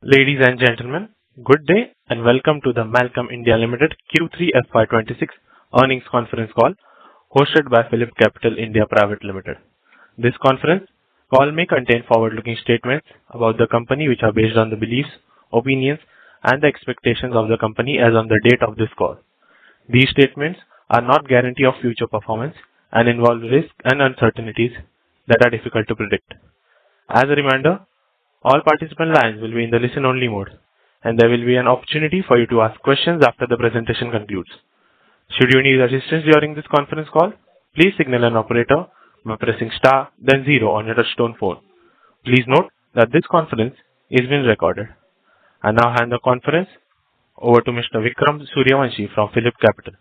Ladies and gentlemen, good day and welcome to the Mallcom India Limited Q3 FY26 earnings conference call hosted by PhillipCapital India Private Limited. This conference call may contain forward-looking statements about the company which are based on the beliefs, opinions, and the expectations of the company as on the date of this call. These statements are not guarantee of future performance and involve risks and uncertainties that are difficult to predict. As a reminder, all participant lines will be in the listen-only mode, and there will be an opportunity for you to ask questions after the presentation concludes. Should you need assistance during this conference call, please signal an operator by pressing star then zero on your touchtone phone. Please note that this conference is being recorded. I now hand the conference over to Mr. Vikram Suryavanshi from PhillipCapital.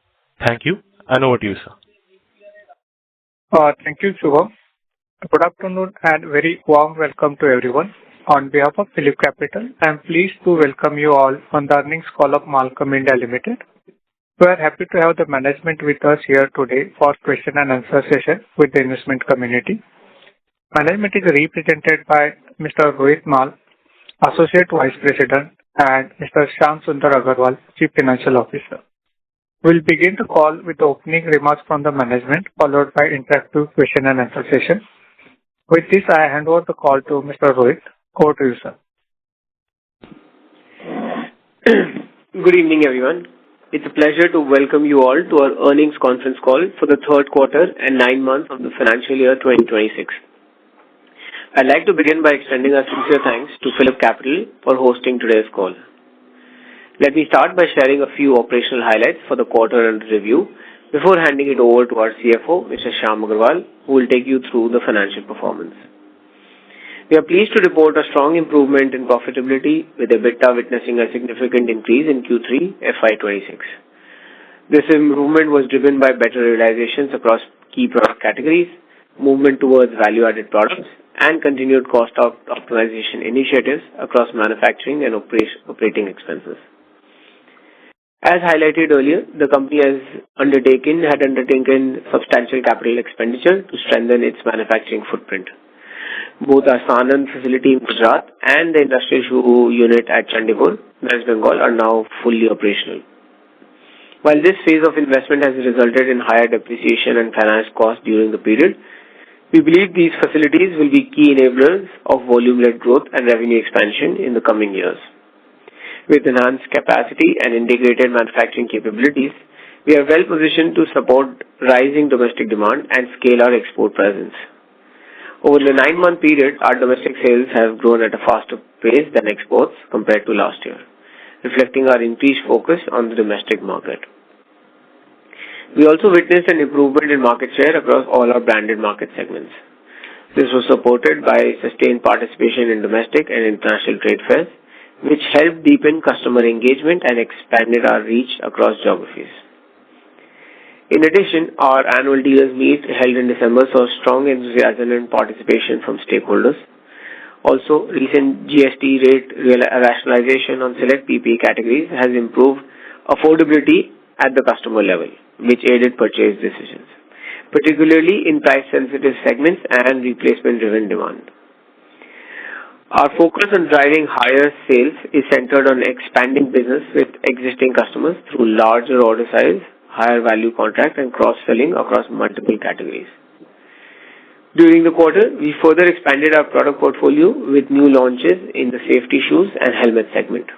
Thank you, and over to you, sir. Thank you, Shubham. Good afternoon and very warm welcome to everyone. On behalf of PhillipCapital, I am pleased to welcome you all on the earnings call of Mallcom India Limited. We are happy to have the management with us here today for question and answer session with the investment community. Management is represented by Mr. Rohit Mal, Associate Vice President, and Mr. Shyam Sundar Agarwal, Chief Financial Officer. We will begin the call with the opening remarks from the management, followed by interactive question and answer session. With this, I hand over the call to Mr. Rohit. Over to you, sir. Good evening, everyone. It's a pleasure to welcome you all to our earnings conference call for the third quarter and 9 months of the financial year 2026. I'd like to begin by extending our sincere thanks to PhillipCapital for hosting today's call. Let me start by sharing a few operational highlights for the quarter under review before handing it over to our CFO, Mr. Shyam Agarwal, who will take you through the financial performance. We are pleased to report a strong improvement in profitability, with EBITDA witnessing a significant increase in Q3 FY26. This improvement was driven by better realizations across key product categories, movement towards value-added products, and continued cost optimization initiatives across manufacturing and operating expenses. As highlighted earlier, the company had undertaken substantial capital expenditure to strengthen its manufacturing footprint. Both our Sanand facility in Gujarat and the industrial shoe unit at Chandigarh, West Bengal, are now fully operational. While this phase of investment has resulted in higher depreciation and finance costs during the period, we believe these facilities will be key enablers of volume-led growth and revenue expansion in the coming years. With enhanced capacity and integrated manufacturing capabilities, we are well positioned to support rising domestic demand and scale our export presence. Over the 9-month period, our domestic sales have grown at a faster pace than exports compared to last year, reflecting our increased focus on the domestic market. We also witnessed an improvement in market share across all our branded market segments. This was supported by sustained participation in domestic and international trade fairs, which helped deepen customer engagement and expanded our reach across geographies. In addition, our annual dealers meet held in December saw strong enthusiasm and participation from stakeholders. Also, recent GST rate rationalization on select PPE categories has improved affordability at the customer level, which aided purchase decisions, particularly in price-sensitive segments and replacement-driven demand. Our focus on driving higher sales is centered on expanding business with existing customers through larger order size, higher value contract, and cross-selling across multiple categories. During the quarter, we further expanded our product portfolio with new launches in the safety shoes and helmet segment.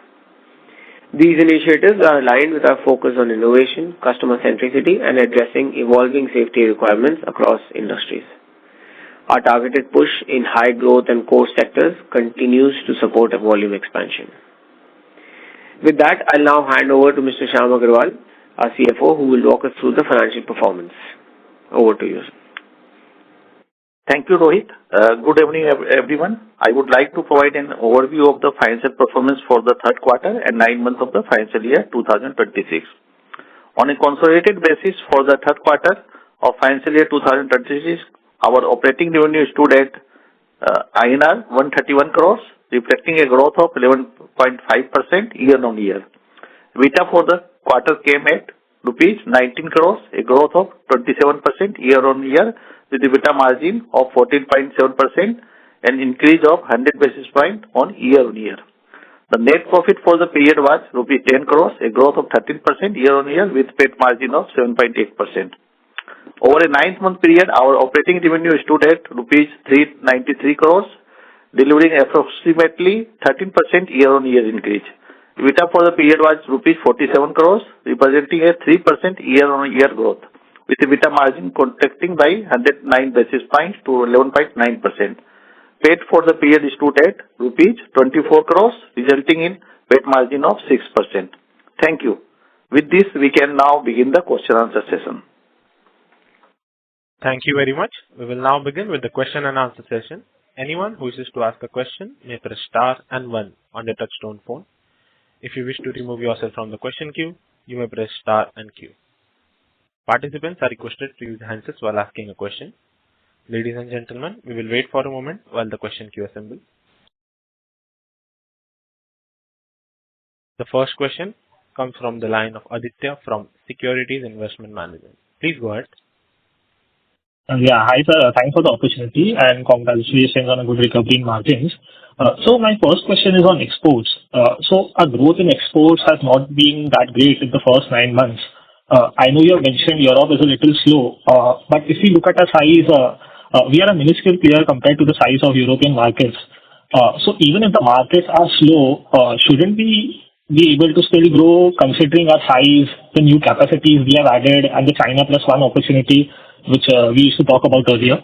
These initiatives are aligned with our focus on innovation, customer centricity, and addressing evolving safety requirements across industries. Our targeted push in high growth and core sectors continues to support a volume expansion. With that, I'll now hand over to Mr. Shyam Agarwal, our CFO, who will walk us through the financial performance. Over to you, sir. Thank you, Rohit. Good evening, everyone. I would like to provide an overview of the financial performance for the third quarter and 9 months of the financial year 2026. On a consolidated basis for the third quarter of financial year 2026, our operating revenue stood at INR 131 crores, reflecting a growth of 11.5% year-on-year. EBITDA for the quarter came at rupees 19 crores, a growth of 27% year-on-year, with EBITDA margin of 14.7%, an increase of 100 basis points on year-on-year. The net profit for the period was rupees 10 crores, a growth of 13% year-on-year with PAT margin of 7.8%. Over a 9-month period, our operating revenue stood at rupees 393 crores, delivering approximately 13% year-on-year increase. EBITDA for the period was rupees 47 crores, representing a 3% year-on-year growth, with EBITDA margin contracting by 109 basis points to 11.9%. PAT for the period stood at rupees 24 crores, resulting in PAT margin of 6%. Thank you. With this, we can now begin the question answer session. Thank you very much. We will now begin with the question and answer session. Anyone who wishes to ask a question may press star and 1 on the touchtone phone. If you wish to remove yourself from the question queue, you may press star and Q. Participants are requested to use handsets while asking a question. Ladies and gentlemen, we will wait for a moment while the question queue assembles. The first question comes from the line of Aditya from Securities Investment Management. Please go ahead. Yeah, hi sir. Thanks for the opportunity and congratulations on a good recovery in margins. So my first question is on exports. So our growth in exports has not been that great in the first 9 months. I know you have mentioned Europe is a little slow, but if you look at our size, we are a minuscule player compared to the size of European markets. So even if the markets are slow, shouldn't we be able to still grow considering our size, the new capacities we have added, and the China Plus One opportunity, which we used to talk about earlier?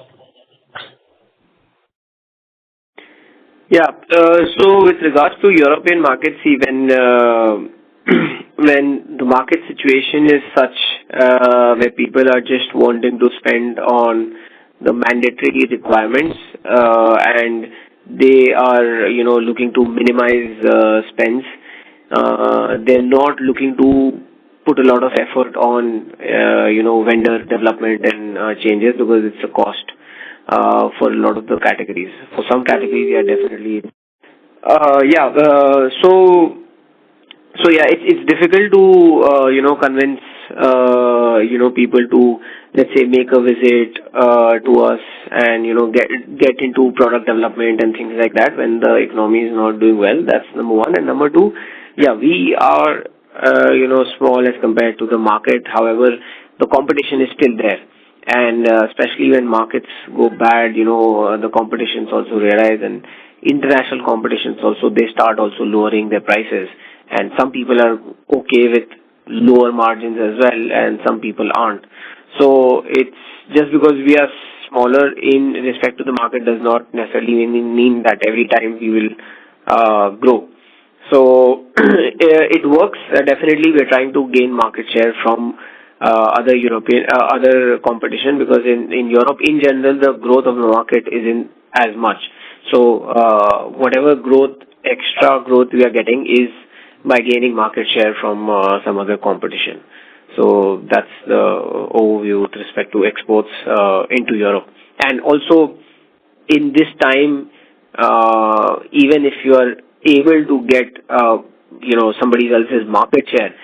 Yeah. So with regards to European markets, even when the market situation is such where people are just wanting to spend on the mandatory requirements and they are looking to minimize spends, they're not looking to put a lot of effort on vendor development and changes because it's a cost for a lot of the categories. For some categories, yeah, definitely. So yeah, it's difficult to convince people to, let's say, make a visit to us and get into product development and things like that when the economy is not doing well. That's number one. And number two, yeah, we are small as compared to the market. However, the competition is still there. And especially when markets go bad, the competitions also realize, and international competitions also, they start also lowering their prices. And some people are okay with lower margins as well, and some people aren't. So it's just because we are smaller in respect to the market does not necessarily mean that every time we will grow. So it works. Definitely, we're trying to gain market share from other competition, because in Europe in general the growth of the market isn't as much. So whatever extra growth we are getting is by gaining market share from some other competition. So that's the overview with respect to exports into Europe. And also in this time, even if you are able to get somebody else's market share,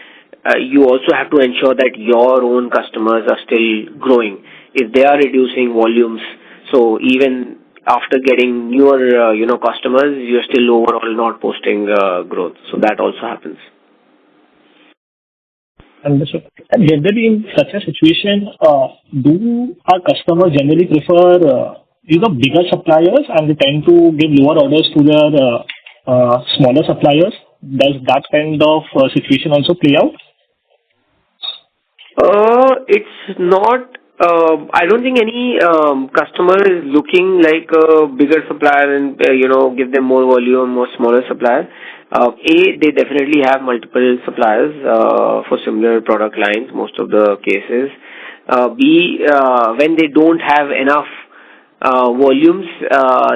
you also have to ensure that your own customers are still growing. If they are reducing volumes, so even after getting newer customers, you're still overall not posting growth. So that also happens. Understood. And generally in such a situation, do our customers generally prefer bigger suppliers and they tend to give lower orders to their smaller suppliers? Does that kind of situation also play out? It's not. I don't think any customer is looking like a bigger supplier and give them more volume or smaller supplier. They definitely have multiple suppliers for similar product lines, most of the cases. B, when they don't have enough volumes,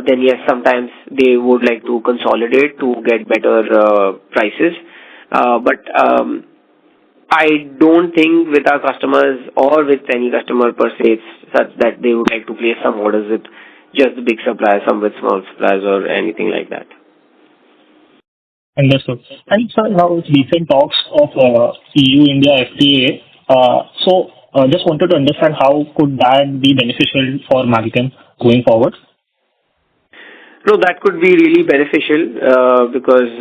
then yes, sometimes they would like to consolidate to get better prices. But I don't think with our customers or with any customer per se, it's such that they would like to place some orders with just the big suppliers, some with small suppliers or anything like that. Understood. And sir, now with recent talks of EU-India FTA, just wanted to understand how could that be beneficial for Mallcom going forward? No, that could be really beneficial because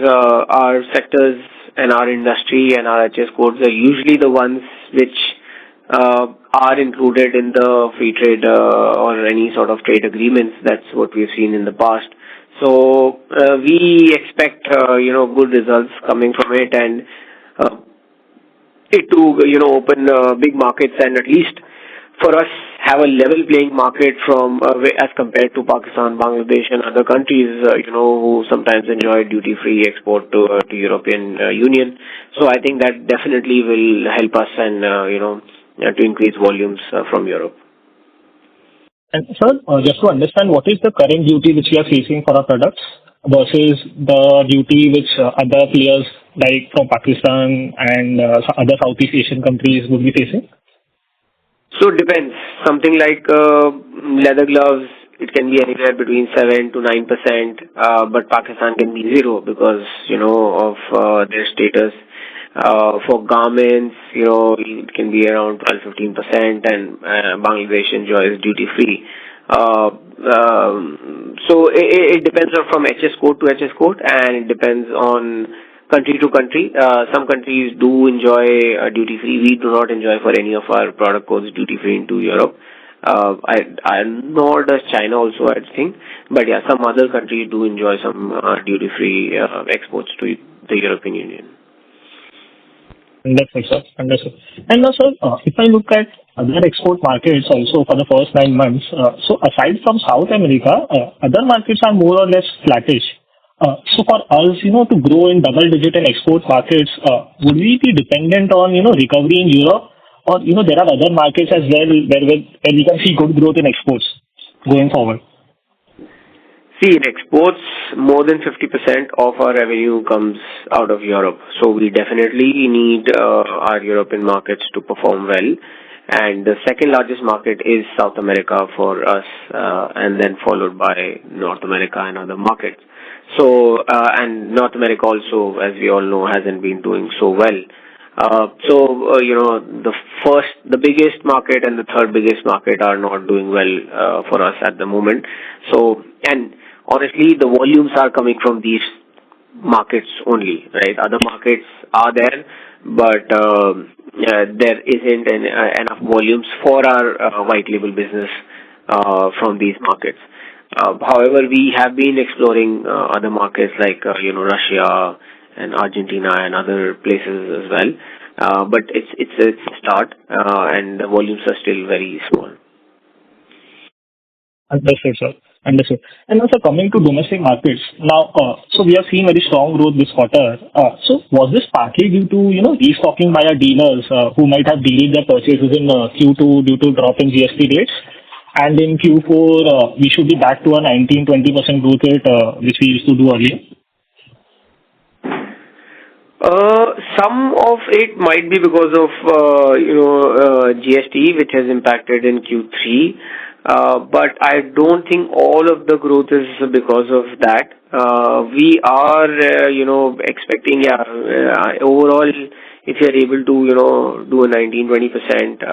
our sectors and our industry and our HS codes are usually the ones which are included in the free trade or any sort of trade agreements. That's what we've seen in the past. So we expect good results coming from it, and it to open big markets, and at least for us have a level playing market from as compared to Pakistan, Bangladesh, and other countries who sometimes enjoy duty free export to European Union. So I think that definitely will help us, and to increase volumes from Europe. And sir, just to understand, what is the current duty which we are facing for our products versus the duty which other players like from Pakistan and other Southeast Asian countries would be facing? So it depends. Something like leather gloves, it can be anywhere between 7 to 9%, but Pakistan can be zero because of their status. For garments, it can be around 12-15%, and Bangladesh enjoys duty free. So it depends on from HS code to HS code, and it depends on country to country. Some countries do enjoy duty free. We do not enjoy for any of our product codes duty free into Europe. Nor does China also, I think. But yeah, some other countries do enjoy some duty free exports to the European Union. Understood, sir. Understood. And now, sir, if I look at other export markets also for the first 9 months, so aside from South America, other markets are more or less flattish. So for us, to grow in double digit in export markets, would we be dependent on, recovery in Europe, or, there are other markets as well where we can see good growth in exports going forward? See, in exports, more than 50% of our revenue comes out of Europe. So we definitely need our European markets to perform well. And the second largest market is South America for us, and then followed by North America and other markets. So, and North America also, as we all know, hasn't been doing so well. The biggest market and the third biggest market are not doing well for us at the moment. So, and honestly, the volumes are coming from these markets only, right? Other markets are there, but there isn't enough volumes for our white label business from these markets. However, we have been exploring other markets like Russia and Argentina and other places as well. But it's a start, and the volumes are still very small. Understood, sir. Understood. And also coming to domestic markets, now, so we have seen very strong growth this quarter. So was this partly due to, restocking by our dealers who might have delayed their purchases in Q2 due to drop in GST rates? And in Q4, we should be back to a 19-20% growth rate, which we used to do earlier? Some of it might be because of, GST, which has impacted in Q3. But I don't think all of the growth is because of that. We are, expecting, overall, if you are able to, do a 19-20%,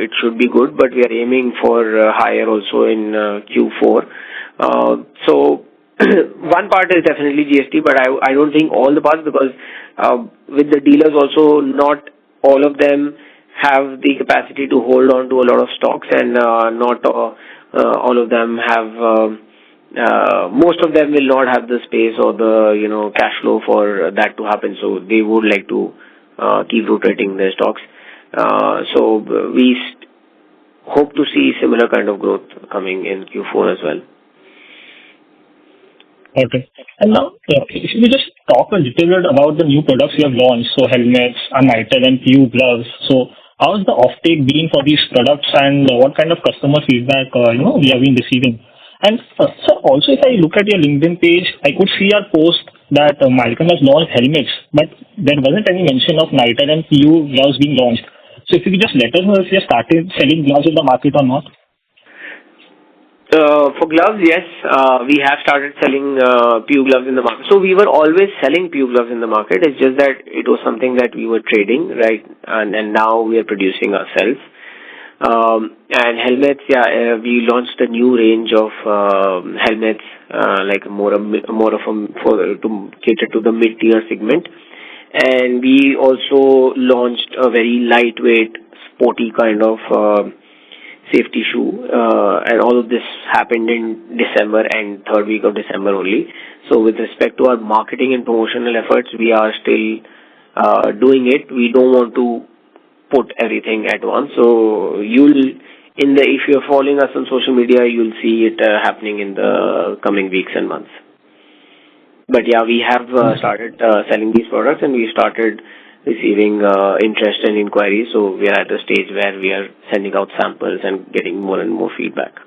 it should be good, but we are aiming for higher also in Q4. So one part is definitely GST, but I don't think all the parts, because with the dealers also, not all of them have the capacity to hold on to a lot of stocks, and not all of them have, most of them will not have the space or the, cash flow for that to happen. So they would like to keep rotating their stocks. So we hope to see similar kind of growth coming in Q4 as well. Okay. And now, if you just talk a little bit about the new products you have launched, so helmets, Nitel and PU gloves. So how has the offtake been for these products, and what kind of customer feedback, we have been receiving? And so also, if I look at your LinkedIn page, I could see your post that Mallcom has launched helmets, but there wasn't any mention of Nitel and PU gloves being launched. So if you could just let us know if you have started selling gloves in the market or not. For gloves, yes, we have started selling PU gloves in the market. So we were always selling PU gloves in the market. It's just that it was something that we were trading, right? And now we are producing ourselves. And helmets, we launched a new range of helmets, like to cater to the mid-tier segment. And we also launched a very lightweight, sporty kind of safety shoe, and all of this happened in December and third week of December only. So with respect to our marketing and promotional efforts, we are still doing it. We don't want to put everything at once. So if you're following us on social media, you'll see it happening in the coming weeks and months. But yeah, we have started selling these products, and we started receiving interest and inquiries. So we are at the stage where we are sending out samples and getting more and more feedback.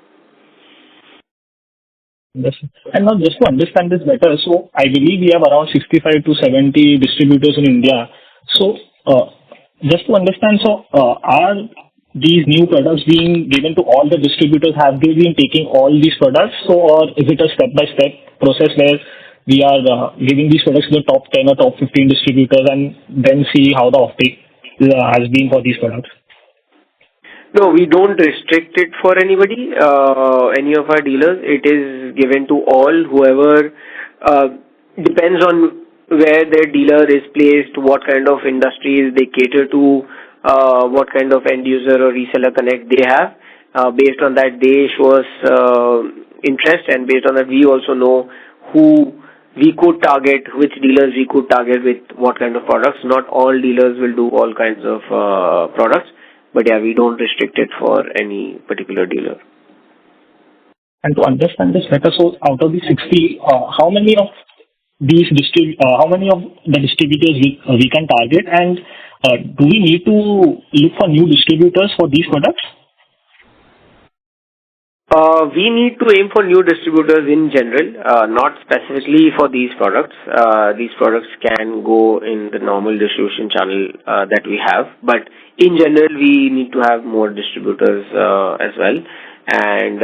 Yes. And now just to understand this better, so I believe we have around 65 to 70 distributors in India. So just to understand, so are these new products being given to all the distributors? Have they been taking all these products? So, or is it a step-by-step process where we are giving these products to the top 10 or top 15 distributors and then see how the offtake has been for these products? No, we don't restrict it for anybody, any of our dealers. It is given to all, whoever, depends on where their dealer is placed, what kind of industries they cater to, what kind of end user or reseller connect they have. Based on that, they show us interest, and based on that, we also know who we could target, which dealers we could target with what kind of products. Not all dealers will do all kinds of products. But yeah, we don't restrict it for any particular dealer. And to understand this better, so out of the 60, how many of the distributors we can target, and do we need to look for new distributors for these products? We need to aim for new distributors in general, not specifically for these products. These products can go in the normal distribution channel that we have, but in general, we need to have more distributors as well. And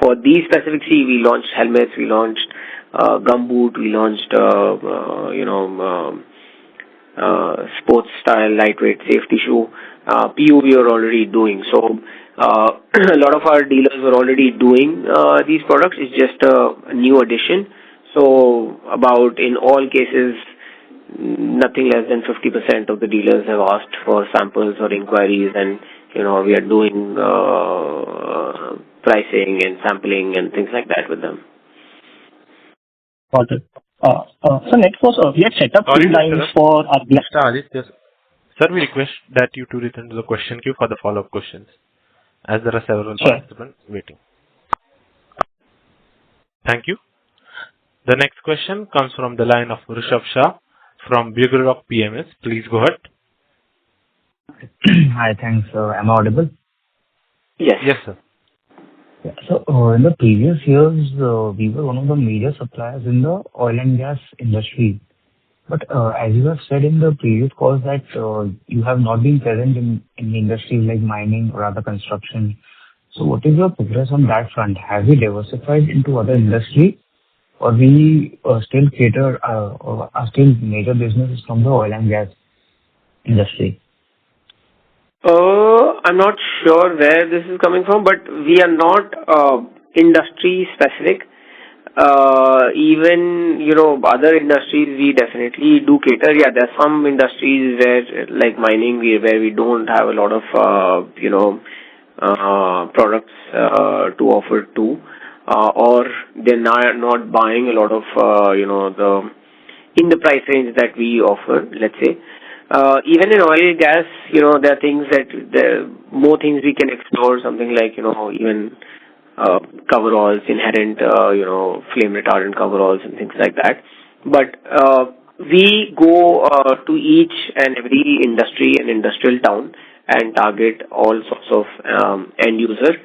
for these specific, we launched helmets, we launched gumboot, we launched sports style lightweight safety shoe. PU we are already doing. So a lot of our dealers are already doing these products. It's just a new addition. So about, in all cases, nothing less than 50% of the dealers have asked for samples or inquiries, and we are doing pricing and sampling and things like that with them. Got it. So next was we had set up 2 lines for our Mr. Aditya, sir, we request that you to return to the question queue for the follow-up questions, as there are several participants waiting. Thank you. The next question comes from the line of Rishabh Shah from Bugle Rock PMS. Please go ahead. Hi, thanks. Am I audible? Yes. Yes, sir. Yeah, so in the previous years, we were one of the major suppliers in the oil and gas industry. But as you have said in the previous calls that you have not been present in industries like mining or other construction. So what is your progress on that front? Have we diversified into other industry, or we still cater or are still major businesses from the oil and gas industry? I'm not sure where this is coming from, but we are not industry specific. Even, other industries we definitely do cater. Yeah, there are some industries where, like mining, where we don't have a lot of, products to offer to, or they're not buying a lot of, in the price range that we offer, let's say. Even in oil and gas, there are things more things we can explore, something like, even coveralls, inherent, flame retardant coveralls and things like that. But we go to each and every industry and industrial town and target all sorts of end user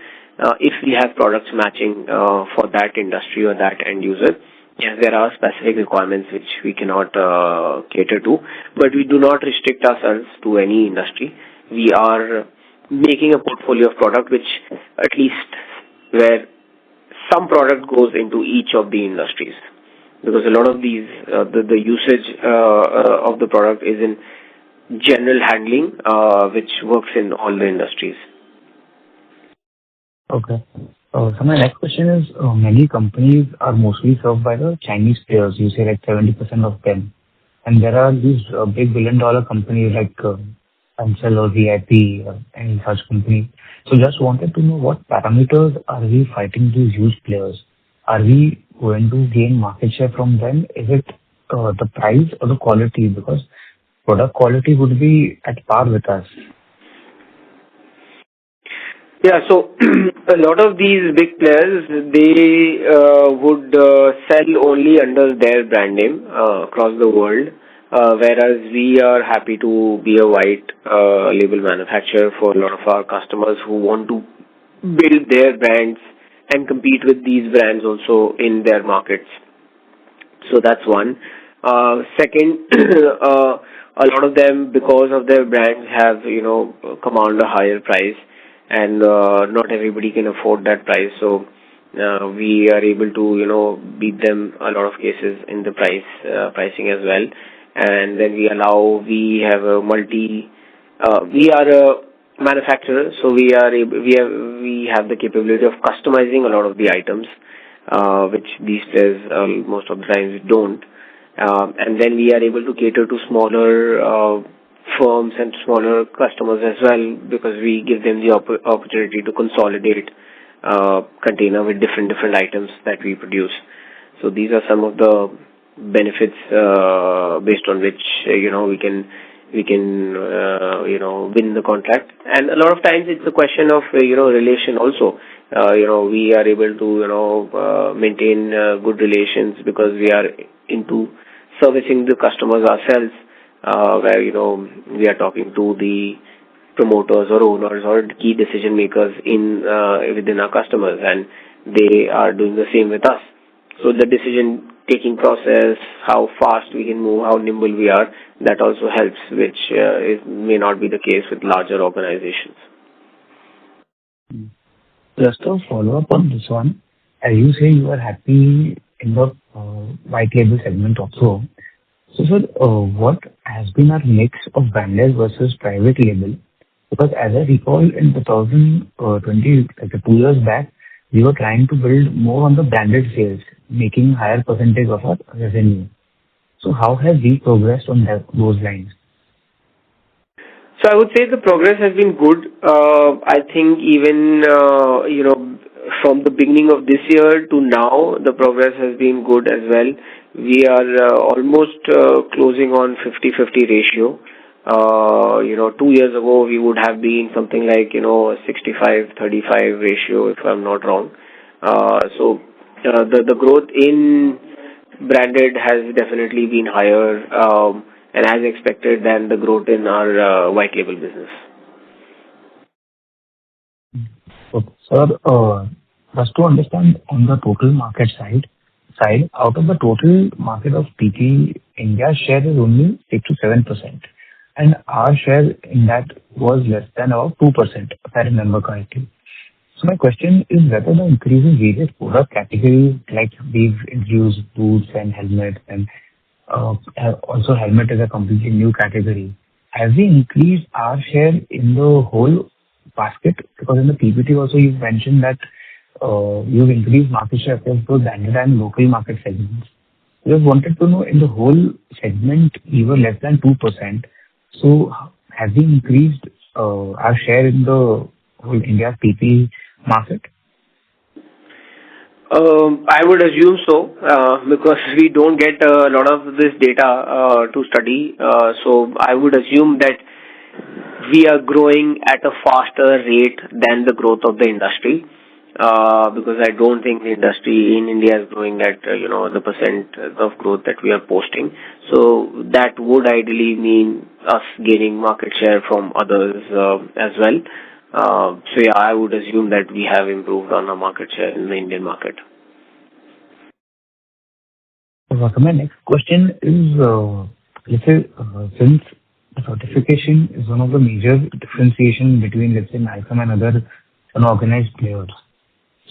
if we have products matching for that industry or that end user. Yes, there are specific requirements which we cannot cater to, but we do not restrict ourselves to any industry. We are making a portfolio of product which at least where some product goes into each of the industries, because a lot of these the usage of the product is in general handling, which works in all the industries. Okay. So my next question is, many companies are mostly served by the Chinese players. You say like 70% of them. And there are these big billion-dollar companies like Concall or VIP or any such company. So just wanted to know what parameters are we fighting these huge players? Are we going to gain market share from them? Is it the price or the quality? Because product quality would be at par with us. Yeah, so a lot of these big players, they would sell only under their brand name across the world, whereas we are happy to be a white label manufacturer for a lot of our customers who want to build their brands and compete with these brands also in their markets. So that's one. Second, a lot of them, because of their brands, have command a higher price, and not everybody can afford that price. So we are able to beat them a lot of cases in the pricing as well. And then we have a we are a manufacturer, so we have the capability of customizing a lot of the items, which these players most of the times don't. And then we are able to cater to smaller firms and smaller customers as well, because we give them the opportunity to consolidate container with different items that we produce. So these are some of the benefits based on which we can win the contract. And a lot of times it's a question of relation also. We are able to maintain good relations because we are into servicing the customers ourselves, where we are talking to the promoters or owners or key decision makers within our customers, and they are doing the same with us. So the decision taking process, how fast we can move, how nimble we are, that also helps, which may not be the case with larger organizations. Just a follow-up on this one. As you say, you are happy in the white label segment also. So, sir, what has been our mix of branded versus private label? Because as I recall, in 2020, like 2 years back, we were trying to build more on the branded sales, making higher percentage of our revenue. So how have we progressed on those lines? So I would say the progress has been good. I think even from the beginning of this year to now, the progress has been good as well. We are almost closing on 50-50 ratio. 2 years ago we would have been something like 65-35 ratio, if I'm not wrong. So the growth in branded has definitely been higher, and as expected, than the growth in our white label business. Okay. Sir, just to understand on the total market side, out of the total market of PP, India's share is only 6 to 7%, and our share in that was less than about 2%, if I remember correctly. So my question is whether the increase in various product categories, like we've introduced boots and helmets, and also helmet is a completely new category. Have we increased our share in the whole basket? Because in the PPT also you've mentioned that you've increased market share across both branded and local market segments. Just wanted to know, in the whole segment, we were less than 2%. So have we increased our share in the whole India PP market? I would assume so, because we don't get a lot of this data to study. So I would assume that we are growing at a faster rate than the growth of the industry, because I don't think the industry in India is growing at the percent of growth that we are posting. So that would ideally mean us gaining market share from others as well. So yeah, I would assume that we have improved on our market share in the Indian market. So my next question is, let's say, since the certification is one of the major differentiation between, let's say, Mallcom and other unorganized players.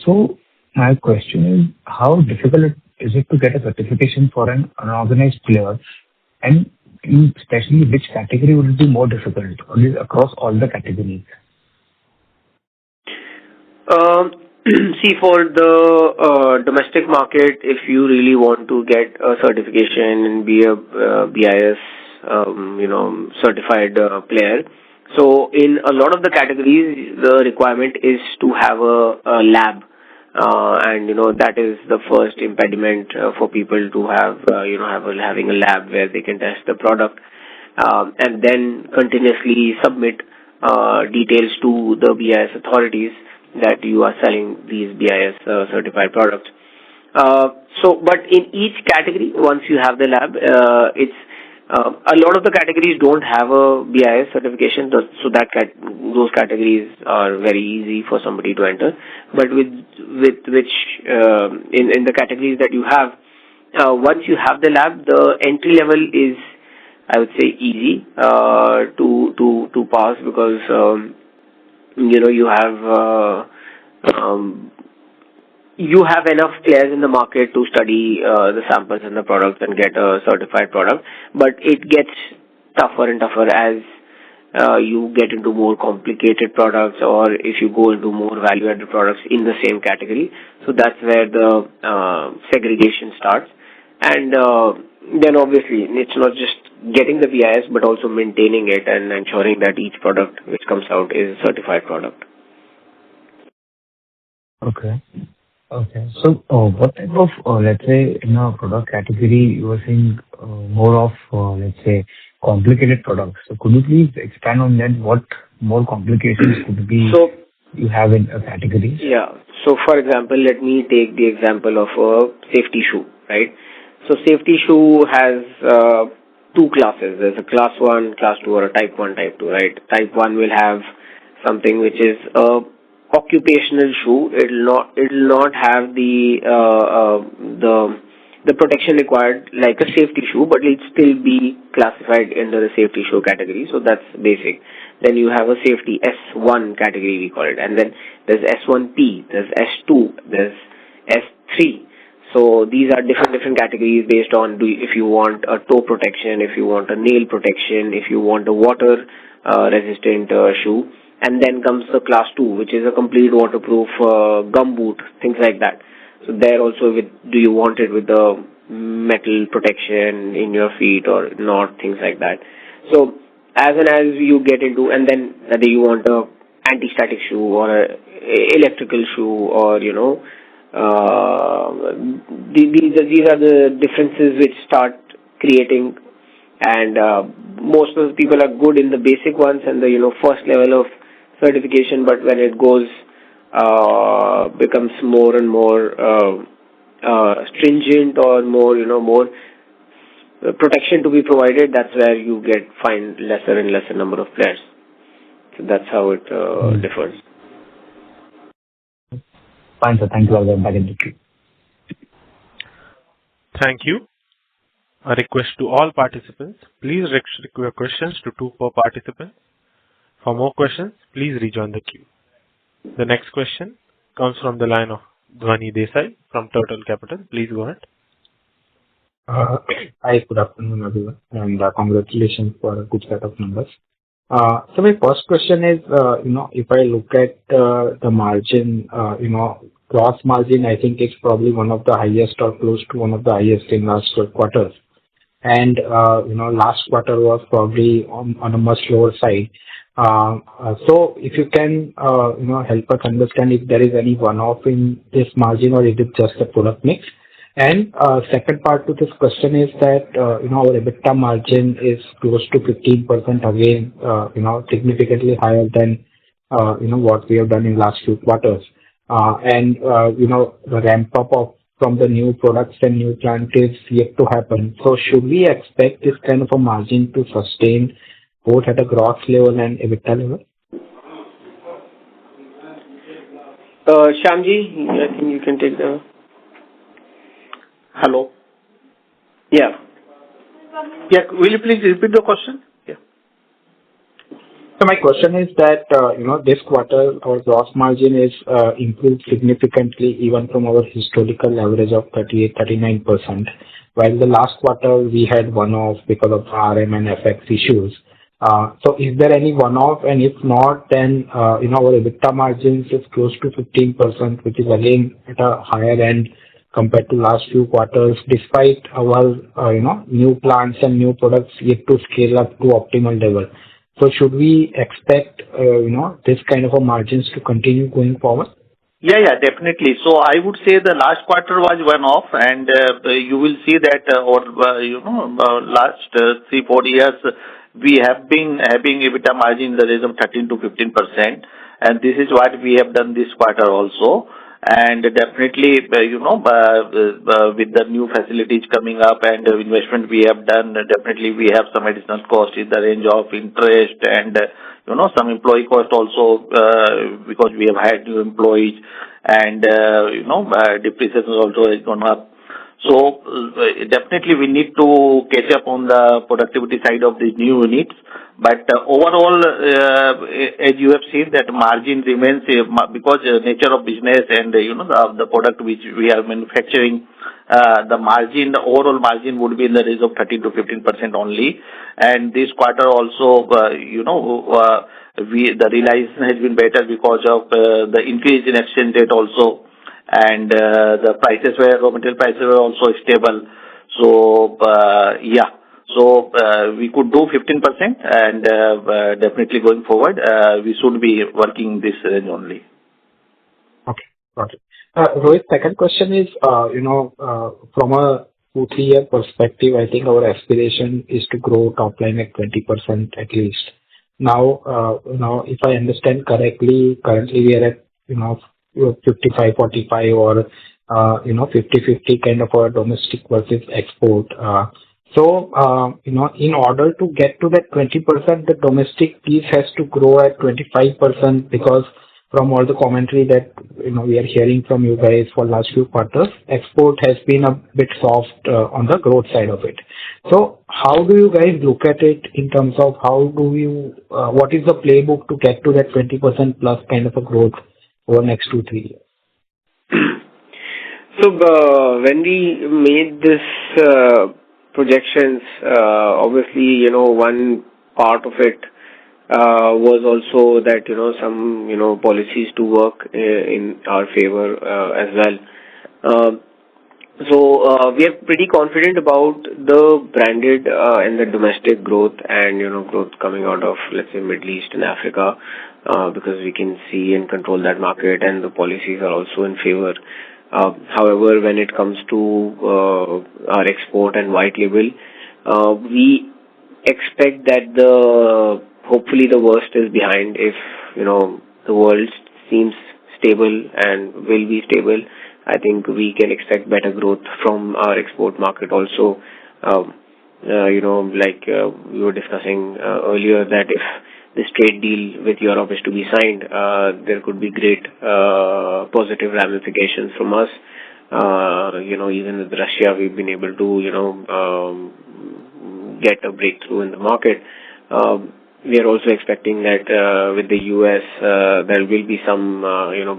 So my question is, how difficult is it to get a certification for an unorganized player, and especially which category would it be more difficult, or is it across all the categories? See, for the domestic market, if you really want to get a certification and be a BIS, certified player, so in a lot of the categories, the requirement is to have a lab, and that is the first impediment for people to have having a lab where they can test the product, and then continuously submit details to the BIS authorities that you are selling these BIS certified products. But in each category, once you have the lab, it's a lot of the categories don't have a BIS certification, so those categories are very easy for somebody to enter. But with which in the categories that you have, once you have the lab, the entry level is, I would say, easy to pass, because you have enough players in the market to study the samples and the products and get a certified product. But it gets tougher and tougher as you get into more complicated products, or if you go into more value-added products in the same category. So that's where the segregation starts. And then obviously it's not just getting the BIS, but also maintaining it and ensuring that each product which comes out is a certified product. Okay. So, what type of, let's say, in a product category, you are seeing more of, let's say, complicated products. So, could you please expand on that? What more complications could be you have in a category? Yeah. So, for example, let me take the example of a safety shoe, right? So, safety shoe has two classes. There's a class 1, class 2, or a type 1, type 2, right? Type 1 will have something which is a occupational shoe. It'll not have the protection required like a safety shoe, but it'll still be classified under the safety shoe category. So that's basic. Then you have a safety S1 category, we call it, and then there's S1P, there's S2, there's S3. So these are different categories based on if you want a toe protection, if you want a nail protection, if you want a water resistant shoe. And then comes the class 2, which is a complete waterproof gum boot, things like that. So there also, do you want it with the metal protection in your feet or not, things like that. So as and as you get into, and then whether you want a anti-static shoe or a electrical shoe, or these are the differences which start creating. And most of the people are good in the basic ones and the first level of certification, but when it goes becomes more and more stringent, or more protection to be provided, that's where you find lesser and lesser number of players. So that's how it differs. Fine, sir. Thank you. I'll get back in the queue. Thank you. A request to all participants, please restrict your questions to 2 per participant. For more questions, please rejoin the queue. The next question comes from the line of Dhwani Desai from Turtle Capital. Please go ahead. Hi, good afternoon, everyone, and congratulations for a good set of numbers. So my first question is, if I look at the margin, gross margin, I think it's probably one of the highest or close to one of the highest in last 12 quarters. And, last quarter was probably on a much lower side. So if you can, help us understand if there is any one-off in this margin, or is it just a product mix? And second part to this question is that, our EBITDA margin is close to 15% again, significantly higher than, what we have done in last few quarters. And, the ramp up from the new products and new plant is yet to happen. So should we expect this kind of a margin to sustain both at a gross level and EBITDA level? Shyamji, I think you can take the... Hello. Yeah. Yeah, will you please repeat the question? Yeah. So my question is that, this quarter our gross margin is improved significantly even from our historical average of 38-39%, while the last quarter we had one-off because of RM and FX issues. So is there any one-off? And if not, then, our EBITDA margins is close to 15%, which is again at a higher end compared to last few quarters, despite our, new plants and new products yet to scale up to optimal level. So should we expect, this kind of a margins to continue going forward? Yeah, definitely. So I would say the last quarter was one-off, and you will see that last 3-4 years, we have been having EBITDA margin in the range of 13 to 15%, and this is what we have done this quarter also. And definitely, with the new facilities coming up and the investment we have done, definitely we have some additional cost in the range of interest and, some employee cost also, because we have hired new employees and, depreciation also has gone up. So definitely we need to catch up on the productivity side of these new units. But overall, as you have seen, that margin remains because nature of business and the product which we are manufacturing, the overall margin would be in the range of 13 to 15% only. And this quarter also, the realization has been better because of the increase in exchange rate also, and the raw material prices were also stable. So So we could do 15%, and definitely going forward, we should be working this range only. Okay, got it. Rohit, second question is, from a 2-3 year perspective, I think our aspiration is to grow top line at 20% at least. Now, if I understand correctly, currently we are at, 55-45 or, 50-50 kind of a domestic versus export. So, in order to get to that 20%, the domestic piece has to grow at 25%, because from all the commentary that, we are hearing from you guys for last few quarters, export has been a bit soft on the growth side of it. So how do you guys look at it in terms of what is the playbook to get to that 20% plus kind of a growth over the next 2-3 years? So when we made this projections, obviously, one part of it was also that, some, policies to work in our favor as well. So we are pretty confident about the branded and the domestic growth and, growth coming out of, let's say, Middle East and Africa, because we can see and control that market, and the policies are also in favor. However, when it comes to our export and white label, we expect that hopefully the worst is behind. If the world seems stable and will be stable, I think we can expect better growth from our export market also. Like we were discussing earlier, that if this trade deal with Europe is to be signed, there could be great positive ramifications from us. Even with Russia, we've been able to, get a breakthrough in the market. We are also expecting that with the US, there will be some,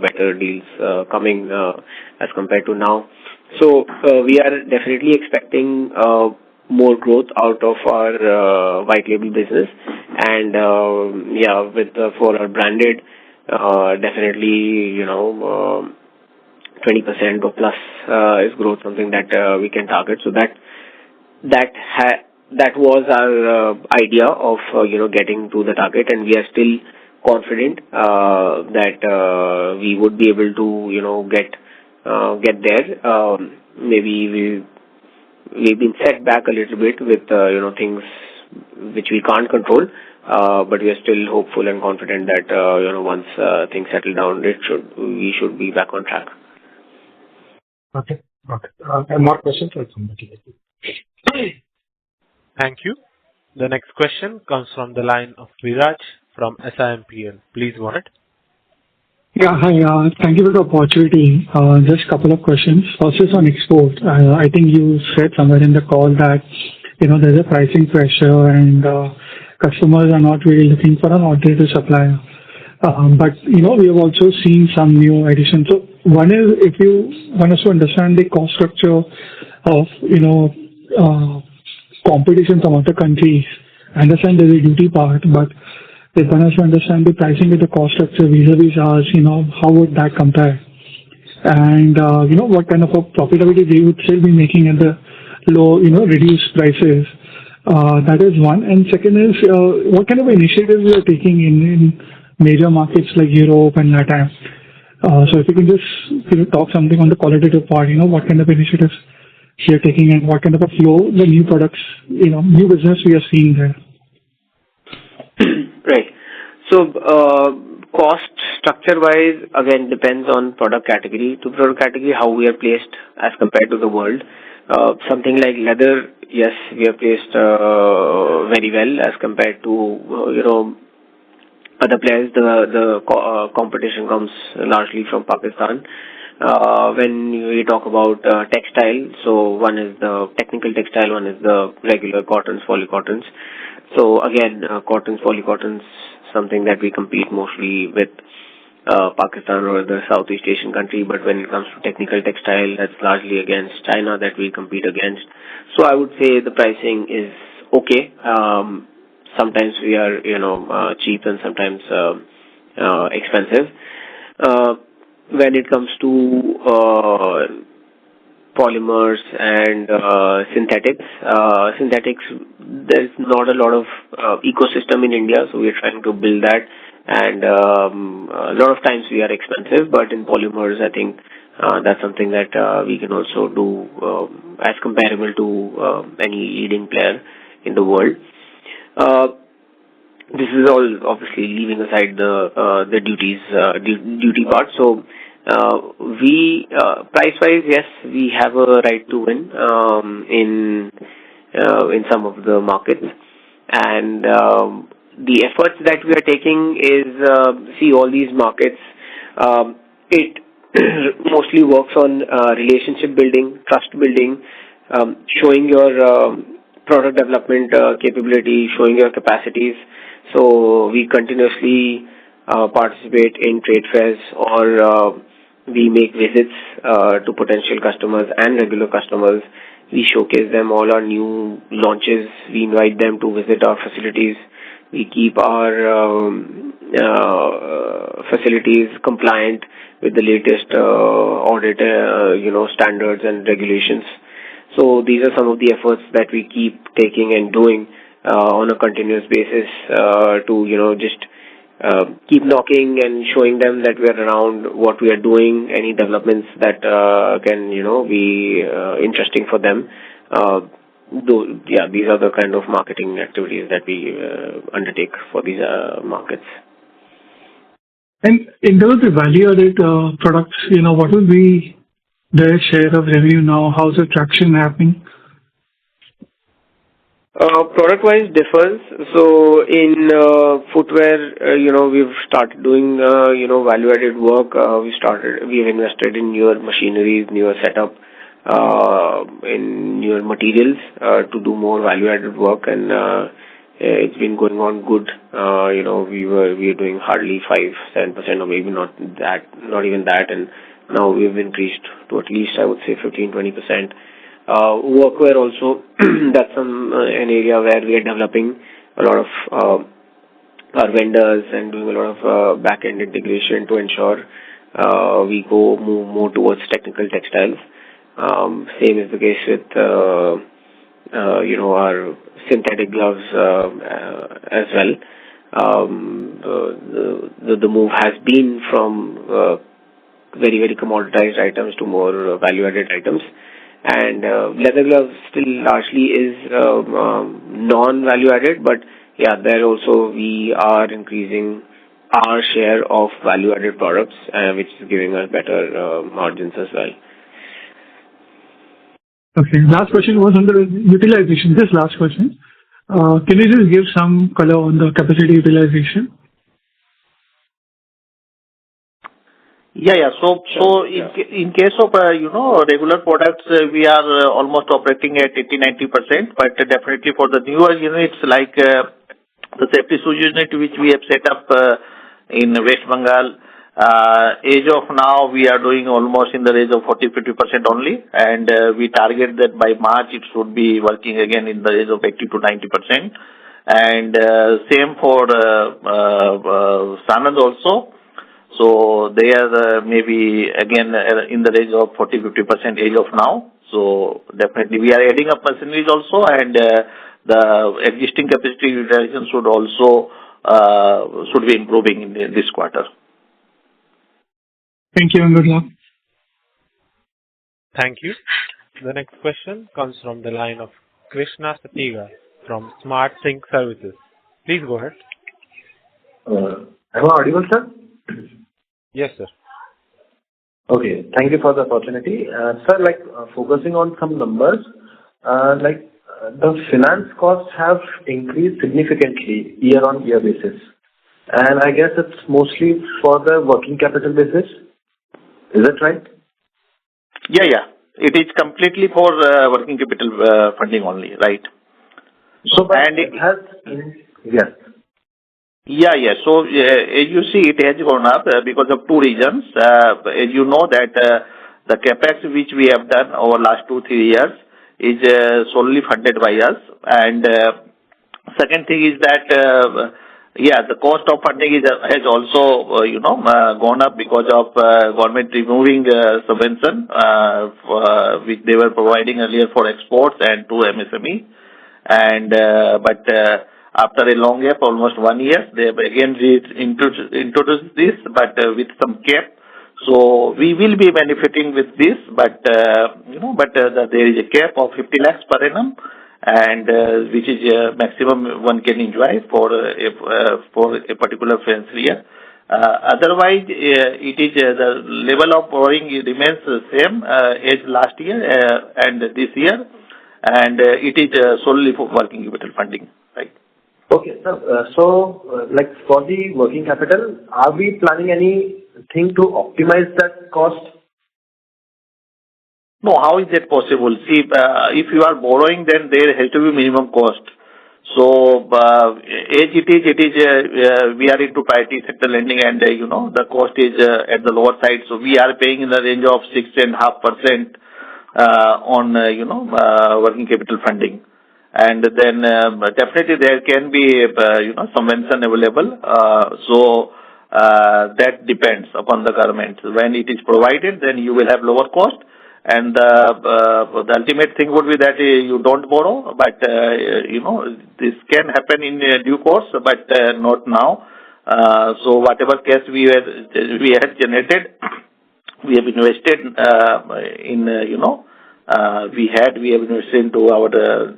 better deals coming as compared to now. So we are definitely expecting more growth out of our white label business, and for our branded, definitely 20% or plus is growth, something that we can target. So that was our idea of getting to the target, and we are still confident that we would be able to get there. Maybe we've been set back a little bit with things which we can't control, but we are still hopeful and confident that once things settle down, we should be back on track. Okay. And more questions or somebody? Thank you. The next question comes from the line of Viraj from SIMPL. Please go ahead. Yeah, hi. Thank you for the opportunity. Just a couple of questions. First is on export. I think you said somewhere in the call that, there's a pricing pressure and customers are not really looking for an alternative supplier. But, we have also seen some new additions. So one is, if you want us to understand the cost structure of, competition from other countries, I understand there's a duty part, but if one has to understand the pricing with the cost structure vis-a-vis ours, how would that compare? And, what kind of a profitability they would still be making at the low, reduced prices. That is one. And second is, what kind of initiatives you are taking in major markets like Europe and LATAM? So if you can just, talk something on the qualitative part, what kind of initiatives you're taking and what kind of a flow, the new products, new business we are seeing there. Right. So, cost structure-wise, again, depends on product category. To product category, how we are placed as compared to the world. Something like leather, yes, we are placed very well as compared to, other players. The competition comes largely from Pakistan. When we talk about textile, so one is the technical textile, one is the regular cottons, polycottons. So again, cottons, polycottons, something that we compete mostly with Pakistan or the Southeast Asian country. But when it comes to technical textile, that's largely against China that we compete against. So I would say the pricing is okay. Sometimes we are, cheap and sometimes expensive. When it comes to polymers and synthetics, there's not a lot of ecosystem in India, so we're trying to build that. And a lot of times we are expensive, but in polymers, I think that's something that we can also do as comparable to any leading player in the world. This is all obviously leaving aside the duty part. So we price-wise, yes, we have a right to win in some of the markets, and the efforts that we are taking is see all these markets. It mostly works on relationship building, trust building, showing your product development capability, showing your capacities. So we continuously participate in trade fairs or we make visits to potential customers and regular customers. We showcase them all our new launches. We invite them to visit our facilities. We keep our facilities compliant with the latest audit, standards and regulations. So these are some of the efforts that we keep taking and doing on a continuous basis to, just keep knocking and showing them that we are around, what we are doing, any developments that can, be interesting for them. These are the kind of marketing activities that we undertake for these markets. And in terms of value-added products, what will be their share of revenue now? How's the traction happening? Product-wise differs. So in footwear, we've started doing, value-added work. We've invested in newer machineries, newer setup, in newer materials to do more value-added work, and it's been going on good. We are doing hardly 5-7%, or maybe not even that, and now we've increased to at least, I would say, 15-20%. Workwear also, that's an area where we are developing a lot of our vendors and doing a lot of back-end integration to ensure we move more towards technical textiles. Same is the case with our synthetic gloves as well. The move has been from very, very commoditized items to more value-added items. And leather gloves still largely is non-value-added, but yeah, there also we are increasing our share of value-added products, which is giving us better margins as well. Okay. Last question was on the utilization. This last question. Can you just give some color on the capacity utilization? Yeah. So in case of, regular products, we are almost operating at 80-90%, but definitely for the newer units like the safety shoe unit which we have set up in West Bengal, as of now we are doing almost in the range of 40-50% only, and we target that by March it should be working again in the range of 80-90%. and same for Sanand also. So they are maybe again in the range of 40-50% as of now. So definitely we are adding up percentage also, and the existing capacity utilization should also should be improving in this quarter. Thank you and good luck. Thank you. The next question comes from the line of Krishna Satiga from Smart Sync Services. Please go ahead. Am I audible, sir? Yes, sir. Okay. Thank you for the opportunity. Sir, focusing on some numbers, the finance costs have increased significantly year-on-year basis. And I guess it's mostly for the working capital basis. Is that right? Yeah. It is completely for working capital funding only, right? So, but and it has... Yes. Yeah. So, as you see, it has gone up because of two reasons. As you know that the capex which we have done over last 2-3 years is solely funded by us. And second thing is that, the cost of funding has also, gone up because of government removing subvention which they were providing earlier for exports and to MSME. And but after a long gap, almost 1 year, they have again introduced this, but with some cap. So we will be benefiting with this, but there is a cap of 50 lakhs per annum, and which is maximum one can enjoy for a particular financial year. Otherwise, it is the level of borrowing remains the same as last year and this year, and it is solely for working capital funding, right? Okay, sir. So, for the working capital, are we planning anything to optimize that cost? No, how is that possible? See, if you are borrowing, then there has to be minimum cost. So, as it is, we are into priority sector lending, and the cost is at the lower side. So we are paying in the range of 6.5% on working capital funding. And then definitely there can be subvention available. So that depends upon the government. When it is provided, then you will have lower cost, and the ultimate thing would be that you don't borrow. But this can happen in due course, but not now. So whatever cash we had generated, we have invested we have invested into our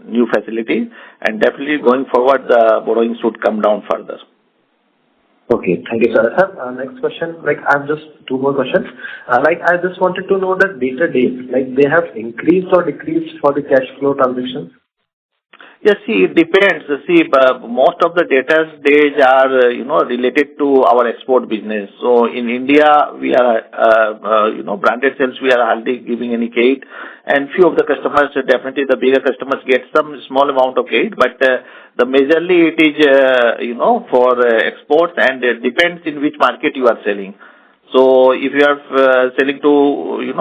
new facility, and definitely going forward, the borrowing should come down further. Okay, thank you, sir. Sir, next question, I have just 2 more questions. I just wanted to know that data days, they have increased or decreased for the cash flow transactions? Yes, see, it depends. See, most of the data days are, related to our export business. So in India, we are, branded sales, we are hardly giving any credit. And few of the customers, definitely the bigger customers get some small amount of credit, but the majorly it is, for exports, and it depends in which market you are selling. So if you are selling to,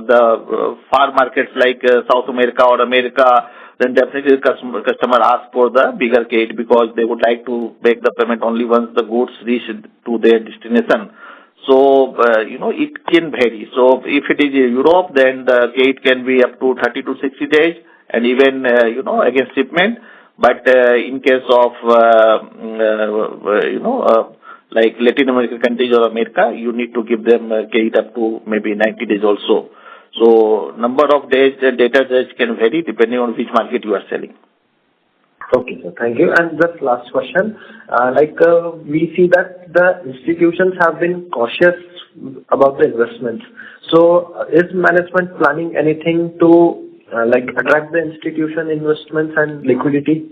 the far markets like South America or America, then definitely the customer asks for the bigger credit because they would like to make the payment only once the goods reach to their destination. So, it can vary. So if it is Europe, then the credit can be up to 30 to 60 days, and even, against shipment. But in case of, like Latin American countries or America, you need to give them credit up to maybe 90 days also. So number of days, data days can vary depending on which market you are selling. Okay, sir. Thank you. And just last question. We see that the institutions have been cautious about the investments. So is management planning anything to attract the institution investments and liquidity?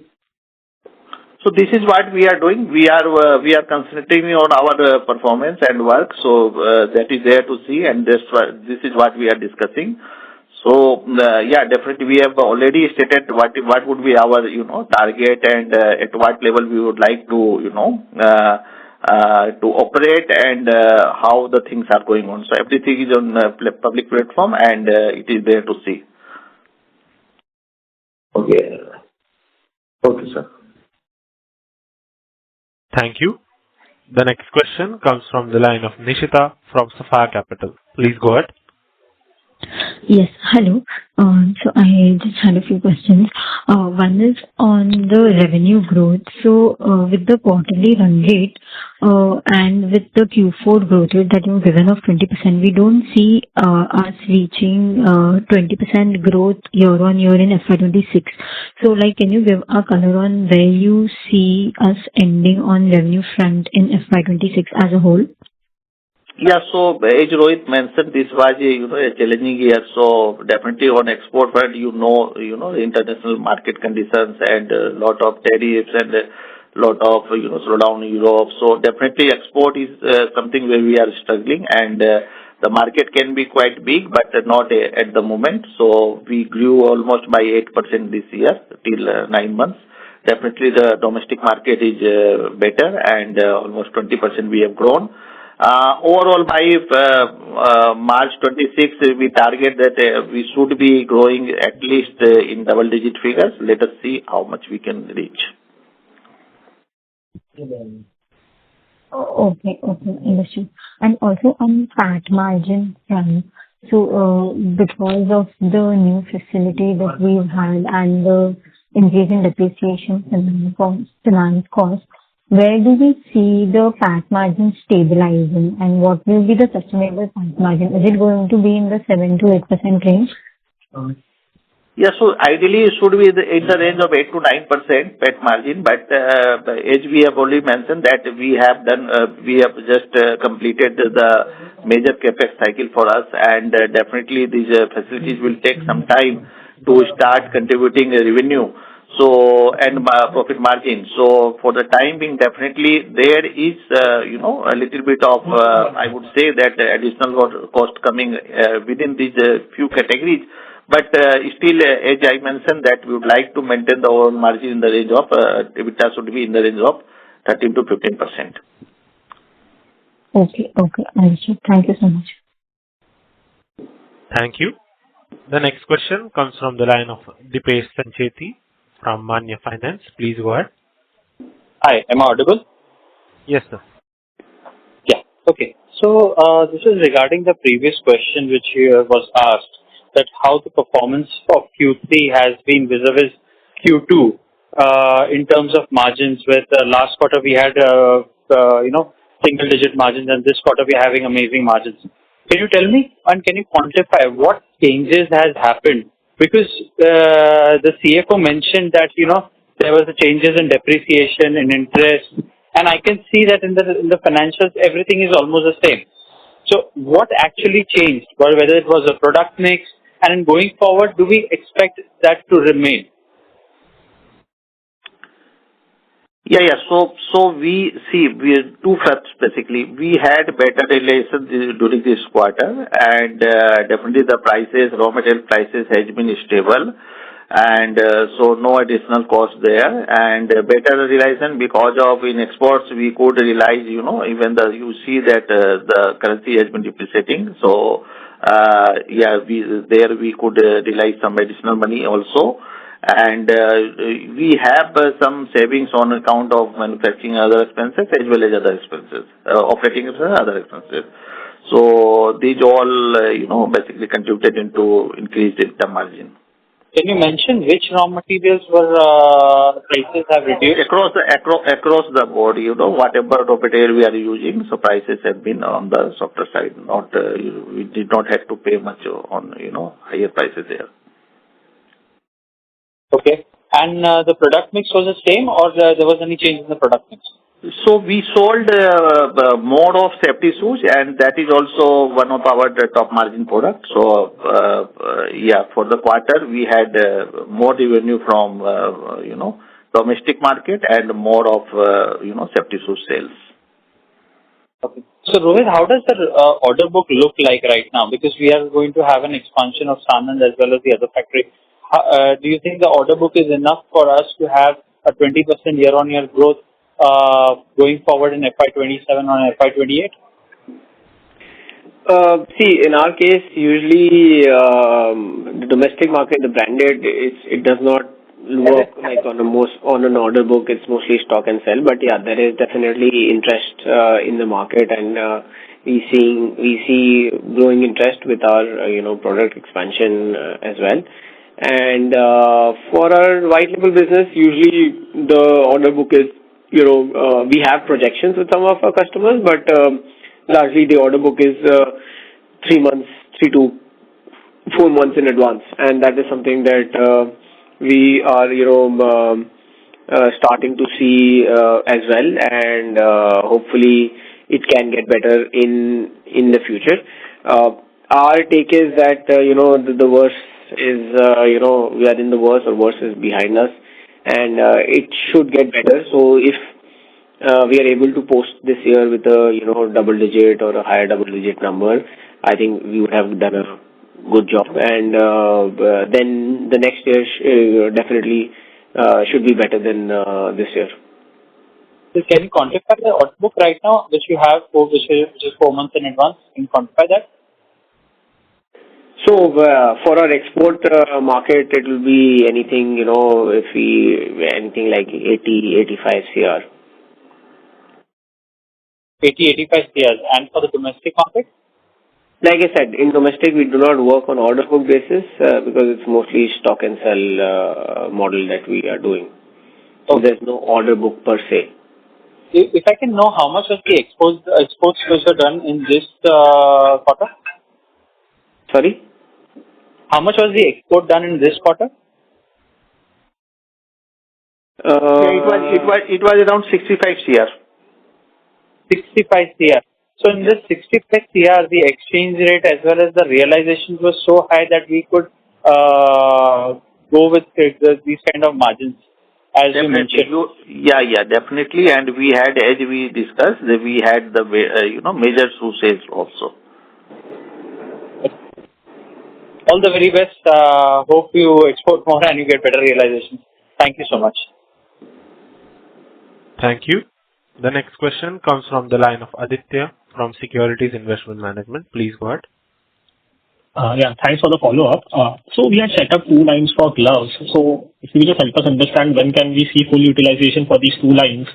So this is what we are doing. We are concentrating on our performance and work. So that is there to see, and this is what we are discussing. So definitely we have already stated what would be our target, and at what level we would like to to operate, and how the things are going on. So everything is on public platform, and it is there to see. Okay. Okay, sir. Thank you. The next question comes from the line of Nishita from Sapphire Capital. Please go ahead. Yes. Hello. So I just had a few questions. One is on the revenue growth. So, with the quarterly run rate, and with the Q4 growth rate that you've given of 20%, we don't see us reaching 20% growth year-on-year in FY26. So, like, can you give a color on where you see us ending on revenue front in FY26 as a whole? Yeah. So as Rohit mentioned, this was a challenging year. So definitely on export front, international market conditions and a lot of tariffs and a lot of slowdown in Europe. So definitely export is something where we are struggling, and the market can be quite big, but not at the moment. So we grew almost by 8% this year till 9 months. Definitely the domestic market is better, and almost 20% we have grown. Overall, by March 26, we target that we should be growing at least in double-digit figures. Let us see how much we can reach. Okay, understood. And also on PAT margin front, so because of the new facility that we've had and the increase in depreciation and finance cost, where do we see the PAT margin stabilizing, and what will be the sustainable PAT margin? Is it going to be in the 7 to 8% range? Yeah, so ideally it should be in the range of 8 to 9% PAT margin, but as we have already mentioned that we have just completed the major capex cycle for us, and definitely these facilities will take some time to start contributing revenue. So, and profit margin. So for the time being, definitely there is, a little bit of, I would say that additional cost coming within these few categories. But still, as I mentioned, that we would like to maintain the overall margin in the range of, EBITDA should be in the range of 13 to 15%. Okay, understood. Thank you so much. Thank you. The next question comes from the line of Dipesh Sancheti from Manya Finance. Please go ahead. Hi, am I audible? Yes, sir. Yeah. Okay. So this is regarding the previous question which was asked, that how the performance of Q3 has been vis-a-vis Q2 in terms of margins. With last quarter we had single-digit margins, and this quarter we are having amazing margins. Can you tell me and can you quantify what changes has happened? Because the CFO mentioned that there was a changes in depreciation and interest, and I can see that in the financials everything is almost the same. So what actually changed? Or whether it was a product mix, and going forward, do we expect that to remain? Yeah. So we are two facts basically. We had better relations during this quarter, and definitely the prices, raw material prices, has been stable, and so no additional cost there, and better realization because of in exports we could realize, even you see that the currency has been depreciating. So we could realize some additional money also. And we have some savings on account of manufacturing other expenses as well as other expenses, operating expenses, other expenses. So these all, basically contributed into increased the margin. Can you mention which raw materials were prices have reduced? Across the board, whatever raw material we are using, so prices have been on the softer side. We did not have to pay much on, higher prices there. Okay. And the product mix was the same, or there was any change in the product mix? So we sold more of safety shoes, and that is also one of our top margin products. So for the quarter we had more revenue from domestic market and more of safety shoe sales. Okay. So Rohit, how does the order book look like right now? Because we are going to have an expansion of Sanand as well as the other factory. Do you think the order book is enough for us to have a 20% year-on-year growth going forward in FY27 or FY28? See, in our case, usually the domestic market, the branded, it does not work like on an order book. It's mostly stock and sell, but yeah, there is definitely interest in the market, and we see growing interest with our product expansion as well. And for our white label business, usually the order book is we have projections with some of our customers, but largely the order book is 3 to 4 months in advance, and that is something that we are starting to see as well, and hopefully it can get better in the future. Our take is that the worst is we are in the worst, or worst is behind us, and it should get better. So if we are able to post this year with a double digit or a higher double digit number, I think we would have done a good job, and then the next year definitely should be better than this year. So can you quantify the order book right now, which you have, which is 4 months in advance? Can you quantify that? So for our export market, it will be anything, anything like 80-85 CR. 80-85 CR. And for the domestic market? Like I said, in domestic, we do not work on order book basis because it's mostly stock and sell model that we are doing. So there's no order book per se. If I can know how much of the exports which are done in this quarter? Sorry? How much was the export done in this quarter? It was around 65 CR. 65 CR. So in this 65 CR, the exchange rate as well as the realization was so high that we could go with these kind of margins, as you mentioned. Yeah, definitely. And we had, as we discussed, we had the major shoe sales also. All the very best. Hope you export more and you get better realization. Thank you so much. Thank you. The next question comes from the line of Aditya from Securities Investment Management. Please go ahead. Yeah, thanks for the follow-up. So we had set up 2 lines for gloves. So if you just help us understand when can we see full utilization for these 2 lines,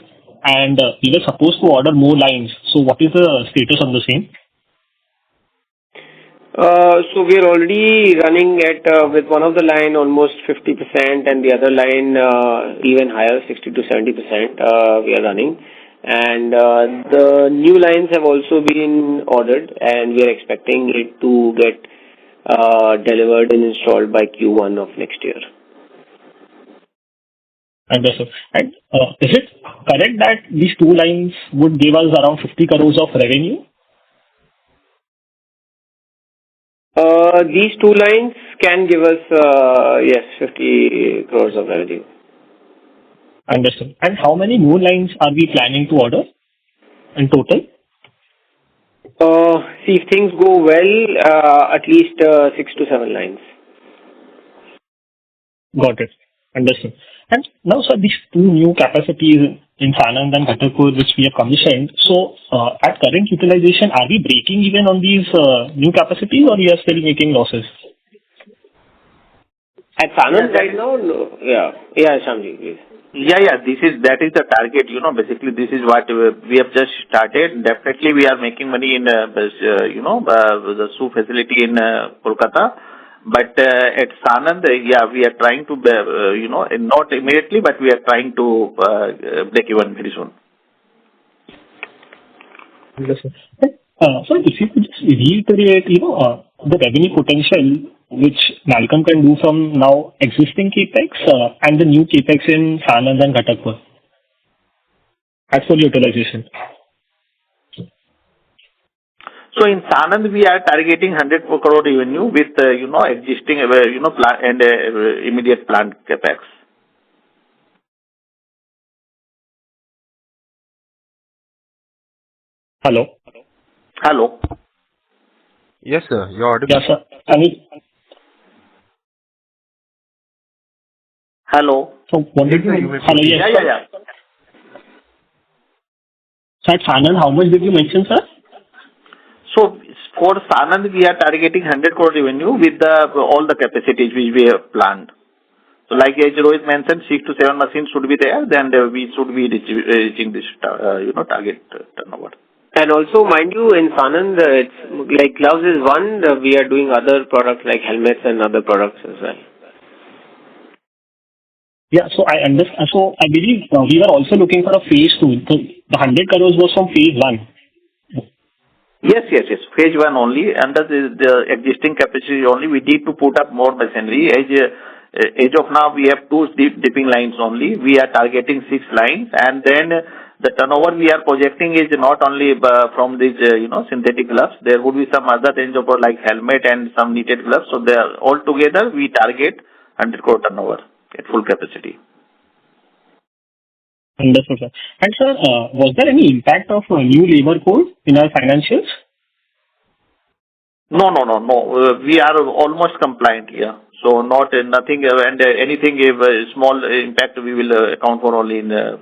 and we were supposed to order more lines. So what is the status on the same? So we are already running at with one of the line almost 50%, and the other line even higher, 60 to 70%. We are running, and the new lines have also been ordered, and we are expecting it to get delivered and installed by Q1 of next year. Understood. And is it correct that these 2 lines would give us around 50 crores of revenue? These 2 lines can give us, 50 crores of revenue. Understood. And how many more lines are we planning to order in total? See, if things go well, at least 6 to 7 lines. Got it. Understood. And now, sir, these 2 new capacities in Sanand and Ghatakpur, which we have commissioned, so at current utilization, are we breaking even on these new capacities, or we are still making losses? At Sanand right now, no. Yeah, Shamji, please. Yeah, that is the target. Basically, this is what we have just started. Definitely, we are making money in the shoe facility in Kolkata. But at Sanand, we are trying to, not immediately, but we are trying to break even very soon. Understood. So if you could just reiterate, the revenue potential which Mallcom can do from now existing capex and the new capex in Sanand and Ghatakpur at full utilization. So in Sanand, we are targeting 100 crore revenue with existing plant and immediate plant capex. Hello. Yes, sir. You're audible. Yes, sir. Hello. So what did you? Hello. Yes. Yeah. So at Sanand, how much did you mention, sir? So for Sanand, we are targeting 100 crore revenue with all the capacities which we have planned. So like as Rohit mentioned, 6 to 7 machines should be there, then we should be reaching this, target turnover. And also, mind you, in Sanand, it's like gloves is one, we are doing other products like helmets and other products as well. Yeah, so I understand. So I believe we were also looking for a phase 2. The 100 crores was from phase 1. Yes. Phase 1 only. Under the existing capacity only, we need to put up more machinery. As of now, we have 2 dipping lines only. We are targeting 6 lines, and then the turnover we are projecting is not only from these, synthetic gloves. There would be some other range of like helmet and some knitted gloves. So they are all together, we target 100 crore turnover at full capacity. Understood, sir. And sir, was there any impact of new labor code in our financials? No. We are almost compliant here. So nothing, and anything, if a small impact, we will account for only in the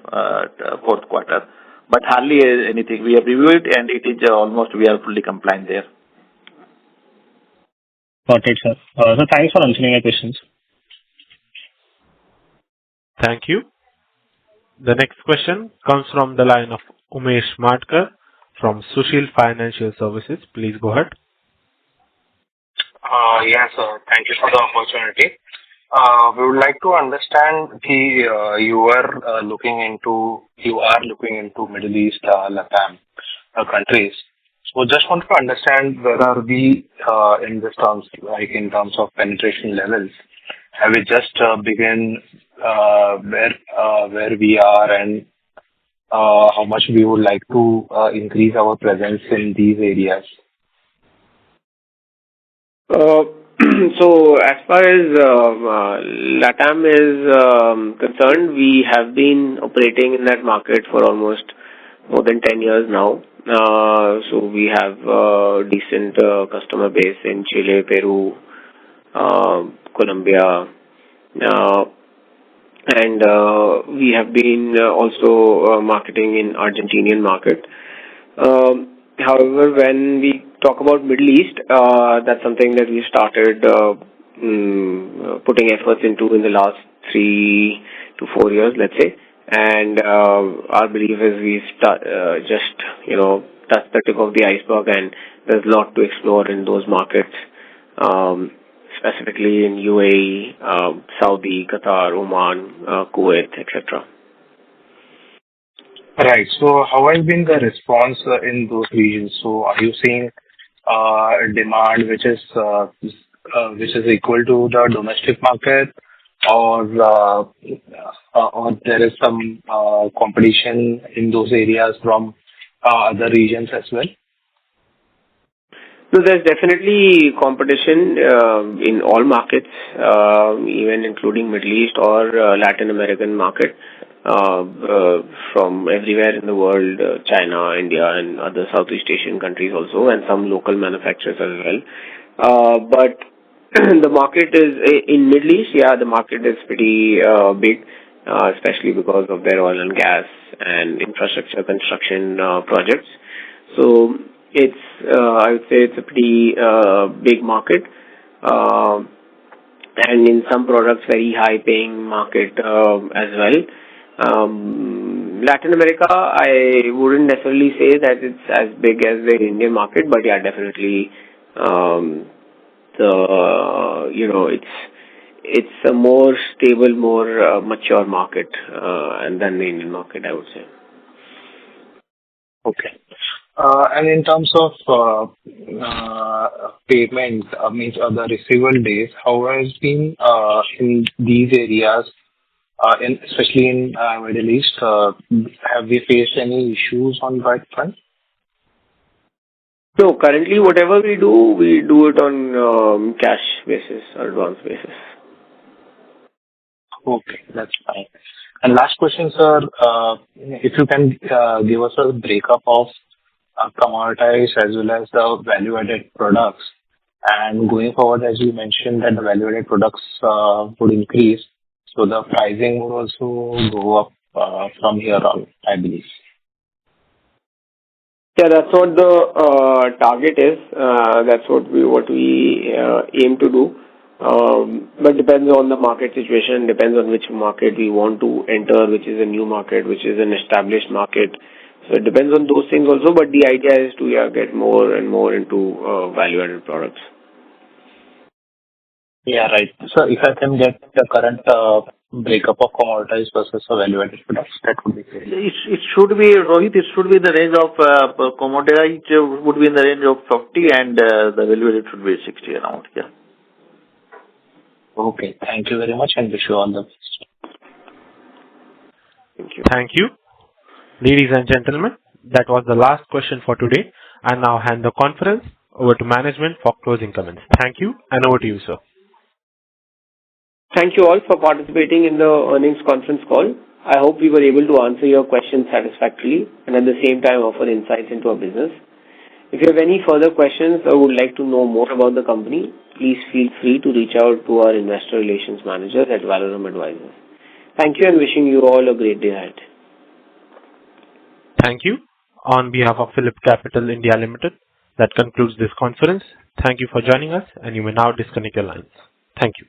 fourth quarter. But hardly anything. We have reviewed, and it is almost, we are fully compliant there. Got it, sir. So thanks for answering my questions. Thank you. The next question comes from the line of Umesh Matkar from Sushil Financial Services. Please go ahead. Yes, sir. Thank you for the opportunity. We would like to understand you are looking into Middle East, LATAM countries. So just want to understand where are we in this terms, like in terms of penetration levels. Have we just begun where we are, and how much we would like to increase our presence in these areas? So as far as LATAM is concerned, we have been operating in that market for almost more than 10 years now. So we have a decent customer base in Chile, Peru, Colombia, and we have been also marketing in Argentinian market. However, when we talk about Middle East, that's something that we started putting efforts into in the last 3 to 4 years, let's say. And our belief is we just touch the tip of the iceberg, and there's a lot to explore in those markets, specifically in UAE, Saudi, Qatar, Oman, Kuwait, etc. Right. So how has been the response in those regions? So are you seeing demand which is equal to the domestic market, or there is some competition in those areas from other regions as well? So there's definitely competition in all markets, even including Middle East or Latin American market, from everywhere in the world, China, India, and other Southeast Asian countries also, and some local manufacturers as well. But the market is in Middle East. Yeah, the market is pretty big, especially because of their oil and gas and infrastructure construction projects. So it's I would say it's a pretty big market, and in some products, very high-paying market as well. Latin America, I wouldn't necessarily say that it's as big as the Indian market, but yeah, definitely it's a more stable, more mature market and than the Indian market, I would say. Okay. And in terms of payment, means the receivable days, how has been in these areas, especially in Middle East? Have we faced any issues on that front? So currently, whatever we do it on cash basis or advance basis. Okay, that's fine. And last question, sir, if you can give us a breakup of commoditized as well as the value-added products. And going forward, as you mentioned, that the value-added products would increase, so the pricing would also go up from here on, I believe. Yeah, that's what the target is. That's what we aim to do. But depends on the market situation, depends on which market we want to enter, which is a new market, which is an established market. So it depends on those things also, but the idea is to get more and more into value-added products. Yeah, right. So if I can get the current breakup of commoditized versus value-added products, that would be great. It should be, Rohit, it should be in the range of commoditized would be in the range of 50 and the value-added should be 60 around, yeah. Okay, thank you very much and wish you all the best. Thank you. Thank you. Ladies and gentlemen, that was the last question for today. I now hand the conference over to management for closing comments. Thank you, and over to you, sir. Thank you all for participating in the earnings conference call. I hope we were able to answer your questions satisfactorily and at the same time offer insights into our business. If you have any further questions or would like to know more about the company, please feel free to reach out to our investor relations managers at Valorum Advisors. Thank you and wishing you all a great day ahead. Thank you. On behalf of Phillip Capital India Limited, that concludes this conference. Thank you for joining us, and you may now disconnect your lines. Thank you.